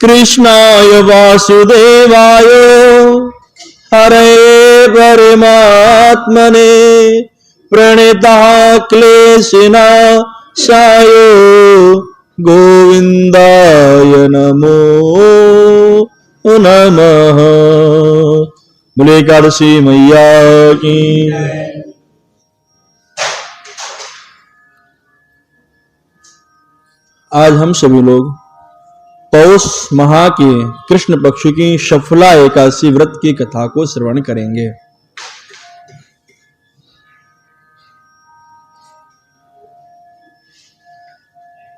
कृष्णाय वासुदेवाय हरे परमात्मने प्रणीताः क्लेशनाशाय गोविंदाय नमो नमः। बोले एकादशी मैया की। आज हम सभी लोग पौष माह के कृष्ण पक्ष की सफला एकादशी व्रत की कथा को श्रवण करेंगे।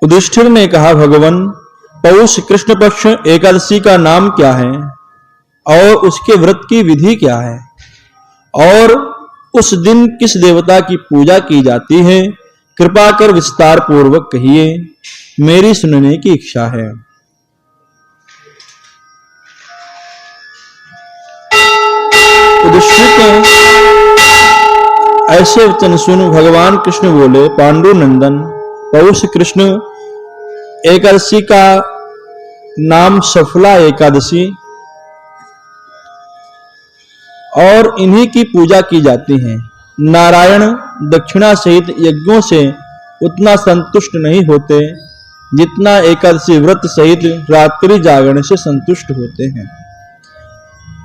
युधिष्ठिर ने कहा, भगवान, पौष कृष्ण पक्ष एकादशी का नाम क्या है और उसके व्रत की विधि क्या है और उस दिन किस देवता की पूजा की जाती है? कृपा कर विस्तार पूर्वक कहिए, मेरी सुनने की इच्छा है। युधिष्ठिर के ऐसे वचन सुन भगवान कृष्ण बोले, पांडु नंदन, पौष कृष्ण एकादशी का नाम सफला एकादशी और इन्हीं की पूजा की जाती है। नारायण दक्षिणा सहित यज्ञों से उतना संतुष्ट नहीं होते जितना एकादशी व्रत सहित रात्रि जागरण से संतुष्ट होते हैं।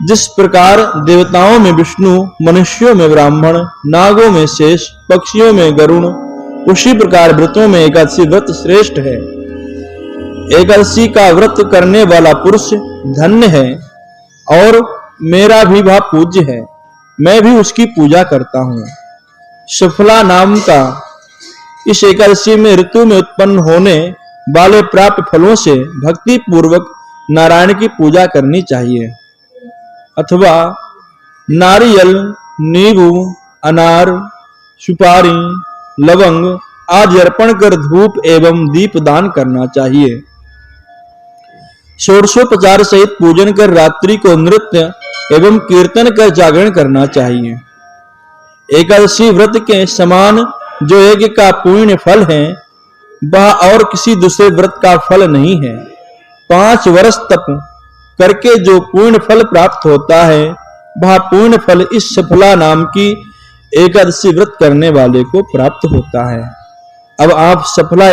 जिस प्रकार देवताओं में विष्णु, मनुष्यों में ब्राह्मण, नागों में शेष, पक्षियों में गरुण, उसी प्रकार व्रतों में एकादशी व्रत श्रेष्ठ है। एकादशी का व्रत करने वाला पुरुष धन्य है और मेरा भी भाव पूज्य है। मैं भी उसकी पूजा करता हूँ। सफला नाम का इस एकादशी में ऋतु में उत्पन्न होने वाले प्राप्त फलों से भक्ति पूर्वक नारायण की पूजा करनी चाहिए, अथवा नारियल, नींबू, अनार, सुपारी, लवंग आदि अर्पण कर धूप एवं दीप दान करना चाहिए। षोडशोपचार सहित पूजन कर रात्रि को नृत्य एवं कीर्तन कर जागरण करना चाहिए। एकादशी व्रत के समान जो यज्ञ का पुण्य फल है वह और किसी दूसरे व्रत का फल नहीं है। 5 वर्ष तप करके जो पुण्य फल प्राप्त होता है वह पुण्य फल इस सफला नाम की एकादशी व्रत करने वाले को प्राप्त होता है। अब आप सफला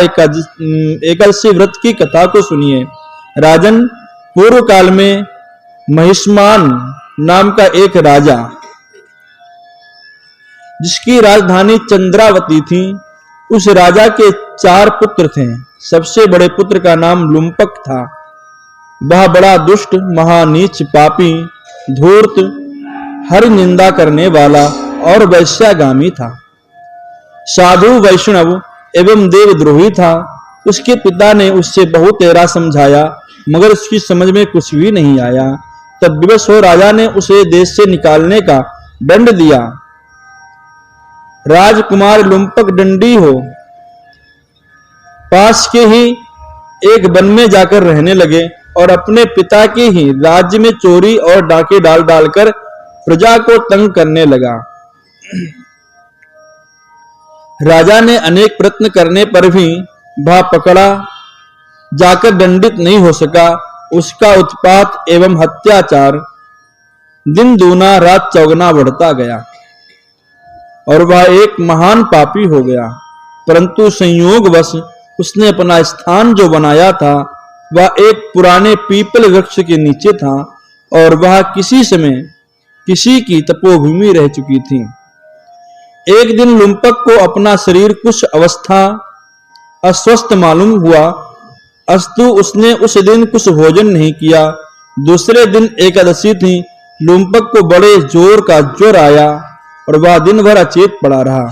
एकादशी व्रत की कथा को सुनिए। राजन, पूर्व काल में महिष्मान नाम का एक राजा, जिसकी राजधानी चंद्रावती थी, उस राजा के 4 पुत्र थे। सबसे बड़े पुत्र का नाम लुम्पक था। वह बड़ा दुष्ट, महानीच, पापी, धूर्त, हर निंदा करने वाला और वैश्यागामी था। साधु, वैष्णव एवं देवद्रोही था। उसके पिता ने उससे बहुत तेरा समझाया मगर उसकी समझ में कुछ भी नहीं आया। तब विवश हो राजा ने उसे देश से निकालने का दंड दिया। राजकुमार लुम्पक दंडी हो पास के ही एक वन में जाकर रहने लगे और अपने पिता के ही राज्य में चोरी और डाके डाल डालकर प्रजा को तंग करने लगा। राजा ने अनेक प्रयत्न करने पर भी वह पकड़ा जाकर दंडित नहीं हो सका। उसका उत्पात एवं हत्याचार दिन दूना रात चौगुना बढ़ता गया और वह एक महान पापी हो गया। परंतु संयोगवश उसने अपना स्थान जो बनाया था वह एक पुराने पीपल वृक्ष के नीचे था और वह किसी समय किसी की तपोभूमि रह चुकी थी। एक दिन लुम्पक को अपना शरीर कुछ अवस्था अस्वस्थ मालूम हुआ, अस्तु उसने उस दिन कुछ भोजन नहीं किया। दूसरे दिन एकादशी थी। लुम्पक को बड़े जोर का ज्वर आया और वह दिन भर अचेत पड़ा रहा।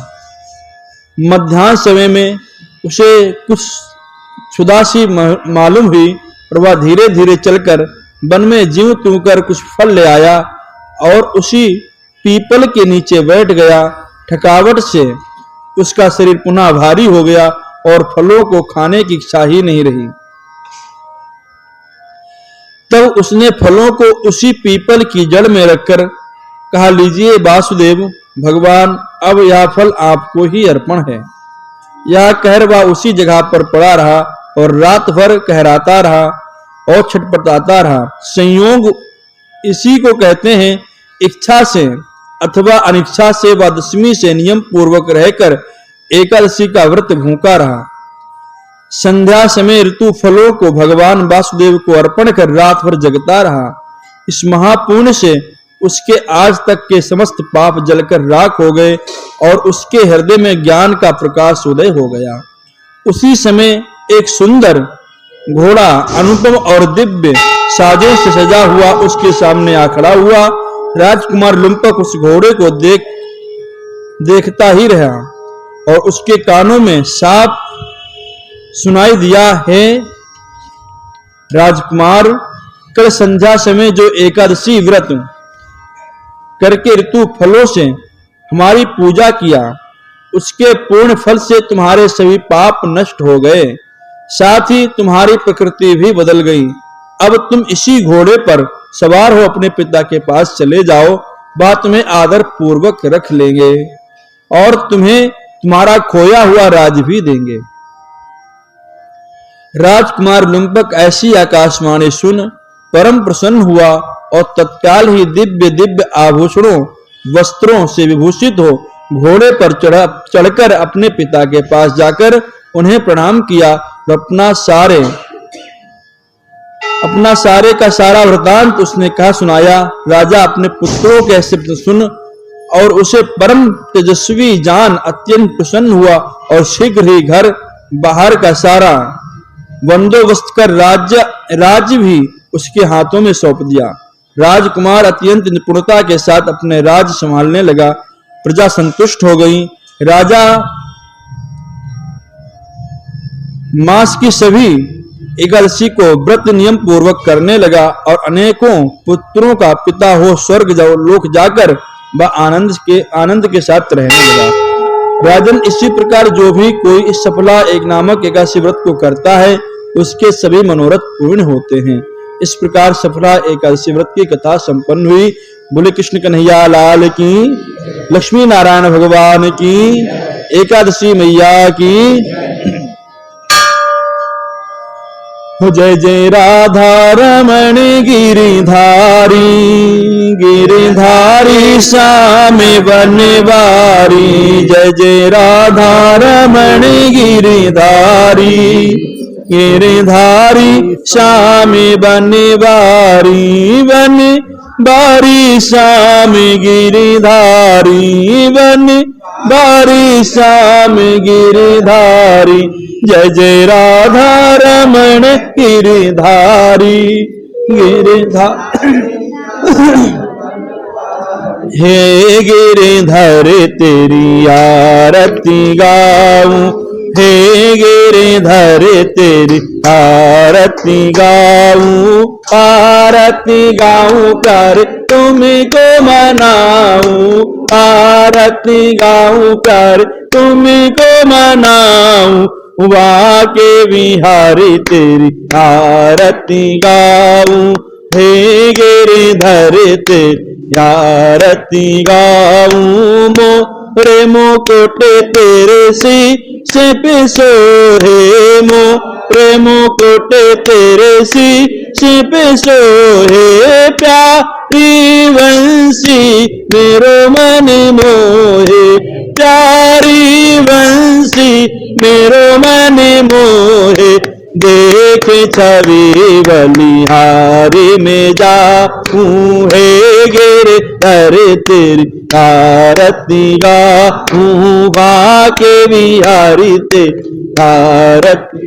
मध्याह्न समय में उसे कुछ क्षुधासी मालूम हुई और वह धीरे धीरे चलकर वन में ज्यों त्यों कर कुछ फल ले आया और उसी पीपल के नीचे बैठ गया। थकावट से उसका शरीर पुनः भारी हो गया और फलों को खाने की इच्छा ही नहीं रही। तब उसने फलों को उसी पीपल की जड़ में रखकर कहा, लीजिए वासुदेव भगवान, अब यह फल आपको ही अर्पण है। यह कहकर वह उसी जगह पर पड़ा रहा और रात भर कहराता रहा। और छटपटाता रहा। संयोग इसी को कहते हैं। इच्छा से अथवा अनिच्छा से व दशमी से नियम पूर्वक रहकर एकादशी का व्रत भूखा रहा। संध्या समय ऋतु फलों को भगवान वासुदेव को अर्पण कर रात भर जगता रहा। इस महापुण्य से उसके आज तक के समस्त पाप जलकर राख हो गए और उसके हृदय में ज्ञान का प्रकाश उदय हो गया। उसी समय एक सुंदर घोड़ा अनुपम और दिव्य साजों से सजा हुआ उसके सामने आ खड़ा हुआ। राजकुमार लुम्पक उस घोड़े को देखता ही रहा और उसके कानों में साफ सुनाई दिया, है राजकुमार, कल संध्या समय जो एकादशी व्रत करके ऋतु फलों से हमारी पूजा किया, उसके पूर्ण फल से तुम्हारे सभी पाप नष्ट हो गए, साथ ही तुम्हारी प्रकृति भी बदल गई। अब तुम इसी घोड़े पर सवार हो अपने पिता के पास चले जाओ, वह तुम्हें आदर पूर्वक रख लेंगे और तुम्हें तुम्हारा खोया हुआ राज भी देंगे। राजकुमार लुम्पक ऐसी आकाशवाणी सुन परम प्रसन्न हुआ और तत्काल ही दिव्य दिव्य आभूषणों वस्त्रों से विभूषित हो घोड़े पर चढ़कर अपने पिता के पास जाकर उन्हें प्रणाम किया। अपना सारे का सारा वृतांत उसने कहा सुनाया। राजा अपने पुत्रों के शब्द सुन और उसे परम तेजस्वी जान अत्यंत प्रसन्न हुआ और शीघ्र ही घर बाहर का सारा बंदोबस्त कर राज्य भी उसके हाथों में सौंप दिया। राजकुमार अत्यंत निपुणता के साथ अपने राज्य संभालने लगा। प्रजा संतुष्ट हो गई। राजा मास की सभी एकादशी को व्रत नियम पूर्वक करने लगा और अनेकों पुत्रों का पिता हो स्वर्ग लोक जाकर वह आनंद के साथ रहने लगा। राजन, इसी प्रकार जो भी कोई इस सफला एक नामक एकादशी व्रत को करता है उसके सभी मनोरथ पूर्ण होते हैं। इस प्रकार सफला एकादशी व्रत की कथा संपन्न हुई। बोले कृष्ण कन्हैया लाल की, लक्ष्मी नारायण भगवान की, एकादशी मैया की। जय जय राधा रमण गिरिधारी, गिरिधारी श्याम बनवारी। जय जय राधा रमण गिरिधारी, गिरिधारी श्याम बनवारी। बनवारी श्याम गिरिधारी, बनवारी श्याम गिरिधारी। जय जय राधा रमण गिरिधारी, गिरिधारी। हे गिरिधर तेरी आरती गाऊं, हे गिरिधर तेरी आरती गाऊं, आरती गाऊं कर तुमको मनाऊं, आरती गाऊं कर तुमको मनाऊं। वाके बिहारी तेरी आरती गाऊं, हे गिरिधर तेरी आरती गाऊं। मोरे मुकुट तेरे शीश पे सोहे, मोरे मुकुट तेरे शीश पे सोहे। प्यारी वंशी मेरो मन मोहे, प्यारी वंशी मेरो मन मोहे। देख छवि बलिहारी में जाऊं, हे गिरिधर तेरी आरती गाऊं। बाके बिहारी तेरी आरती।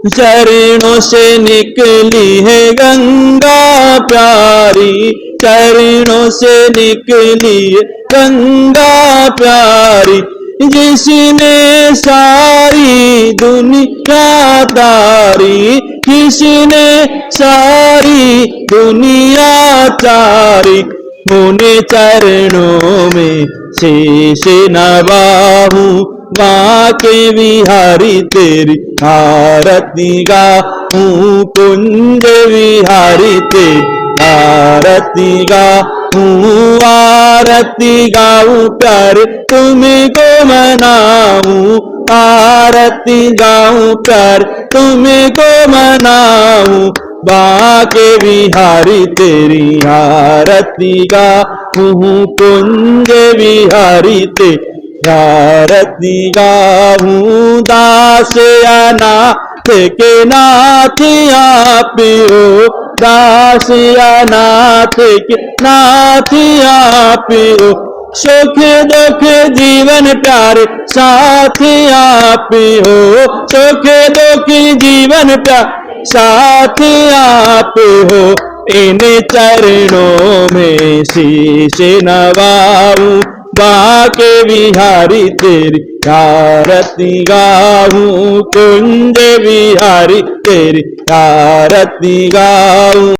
चरणों से निकली है गंगा प्यारी, चरणों से निकली है गंगा प्यारी। जिसने सारी दुनिया तारी, किसने सारी दुनिया तारी। मुने चरणों में शीश नवाऊं, बाके बिहारी तेरी आरती गाऊं। कुंज बिहारी तेरी आरती गाऊं, आरती गाऊं प्यारे तुमको मनाऊं, आरती गाऊं प्यारे तुमको मनाऊं, बाके बिहारी तेरी आरती गाऊं, कुंज बिहारी तेरी आरती गाऊं। दास अनाथ के नाथ आप हो, दास अनाथ के नाथ आप हो, सुख दुख जीवन प्यारे साथ आप हो, सुख दुख जीवन प्यारे साथ आप हो। इन चरणों में शीश नवाऊं, बाके बिहारी तेरी आरती गाऊं, कुंज बिहारी तेरी आरती गाऊं।